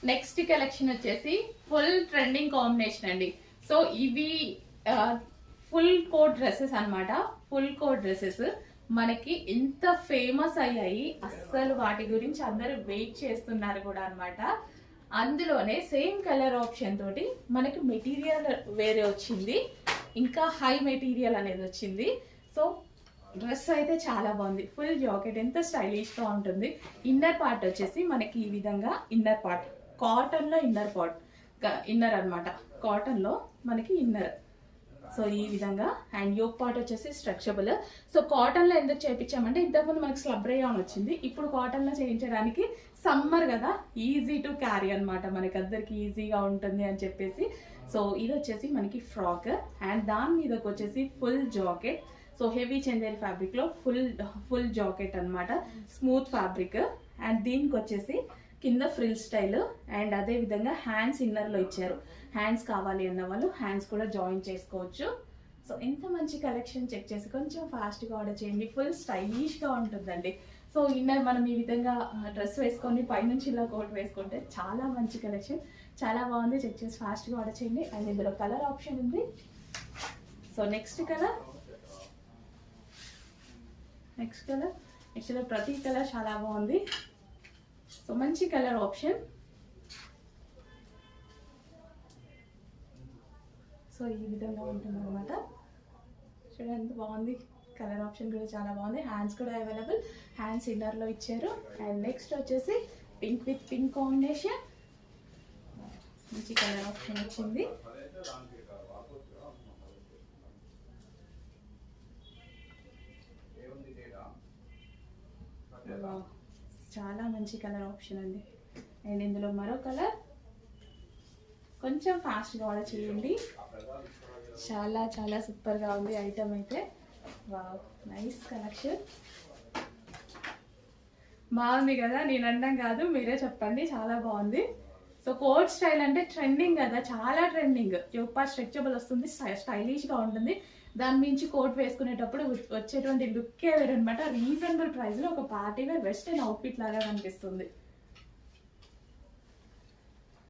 Next collection వచ్చేసి full trending combination అండి. So ఇవి ఫుల్ కోట్ డ్రెస్సెస్ అన్నమాట. ఫుల్ కోట్ డ్రెస్సెస్ మనకి ఎంత ఫేమస్ అయ్యాయి, అస్సలు వాటి గురించి అందరూ వెయిట్ చేస్తున్నారు కూడా అన్నమాట. అందులోనే సేమ్ కలర్ ఆప్షన్ తోటి మనకి మెటీరియల్ వేరే వచ్చింది, ఇంకా హై మెటీరియల్ అనేది వచ్చింది. సో డ్రెస్ అయితే చాలా బాగుంది. ఫుల్ జాకెట్ ఎంత స్టైలిష్ గా ఉంటుంది. ఇన్నర్ పార్ట్ వచ్చేసి మనకి ఈ విధంగా ఇన్నర్ పార్ట్ కాటన్ లో ఇన్నర్ అన్నమాట. కాటన్ లో మనకి ఇన్నర్. సో ఈ విధంగా అండ్ యోక్ పార్ట్ వచ్చేసి స్ట్రెచబుల్. సో కాటన్ లో ఎందుకు చేయించామంటే ఇంతకుముందు మనకి స్లబ్ రేయాన్ వచ్చింది, ఇప్పుడు కాటన్ లో చేయించడానికి సమ్మర్ కదా, ఈజీ టు క్యారీ అనమాట, మనకి అందరికి ఈజీగా ఉంటుంది అని చెప్పేసి. సో ఇది వచ్చేసి మనకి ఫ్రాక్ అండ్ దాని మీదకి వచ్చేసి full jacket. So heavy Chanderi fabric లో ఫుల్ జాకెట్ అన్నమాట, స్మూత్ ఫ్యాబ్రిక్. అండ్ దీనికి వచ్చేసి కింద ఫ్రిల్ స్టైల్ అండ్ అదే విధంగా హ్యాండ్స్ ఇన్నర్ లో ఇచ్చారు. హ్యాండ్స్ కావాలి అన్న వాళ్ళు హ్యాండ్స్ కూడా జాయిన్ చేసుకోవచ్చు. సో ఎంత మంచి కలెక్షన్, చెక్ చేసి కొంచెం ఫాస్ట్ గా ఆర్డర్ చేయండి. ఫుల్ స్టైలిష్ గా ఉంటుందండి. సో ఇన్నర్ మనం ఈ విధంగా డ్రెస్ వేసుకొని పైనుంచి ఇలా కోట్ వేసుకుంటే చాలా మంచి కలెక్షన్, చాలా బాగుంది. చెక్ చేసి ఫాస్ట్ గా ఆర్డర్ చేయండి. అండ్ ఇందులో కలర్ ఆప్షన్ ఉంది. సో నెక్స్ట్ కలర్ యాక్చువల్గా ప్రతి కలర్ చాలా బాగుంది. సో మంచి కలర్ ఆప్షన్. సో ఈ విధంగా ఉంటుంది అనమాట. చూడండి ఎంత బాగుంది, కలర్ ఆప్షన్ కూడా చాలా బాగుంది. హ్యాండ్స్ కూడా అవైలబుల్, హ్యాండ్స్ ఇన్నర్ లో ఇచ్చారు. అండ్ నెక్స్ట్ వచ్చేసి పింక్ విత్ పింక్ కాంబినేషన్, మంచి కలర్ ఆప్షన్ వచ్చింది. చాలా మంచి కలర్ ఆప్షన్ అండి. అండ్ ఇందులో మరో కలర్, కొంచెం ఫాస్ట్గా ఆర్డర్ చేయండి. చాలా చాలా సూపర్గా ఉంది ఐటమ్ అయితే. వావ్, నైస్ కలెక్షన్, బాగుంది కదా, నేను అనడం కాదు మీరే చెప్పండి, చాలా బాగుంది. సో కోట్ స్టైల్ అంటే ట్రెండింగ్ కదా, చాలా ట్రెండింగ్. యోపా స్ట్రెచబుల్ వస్తుంది, స్టైలిష్గా ఉంటుంది. దాని మించి కోట్ వేసుకునేటప్పుడు వచ్చేటువంటి లుక్కే వేరు అనమాట. రీజనబుల్ ప్రైస్లో ఒక పార్టీ వేర్ వెస్టర్న్ అవుట్ఫిట్ లాగా కనిపిస్తుంది.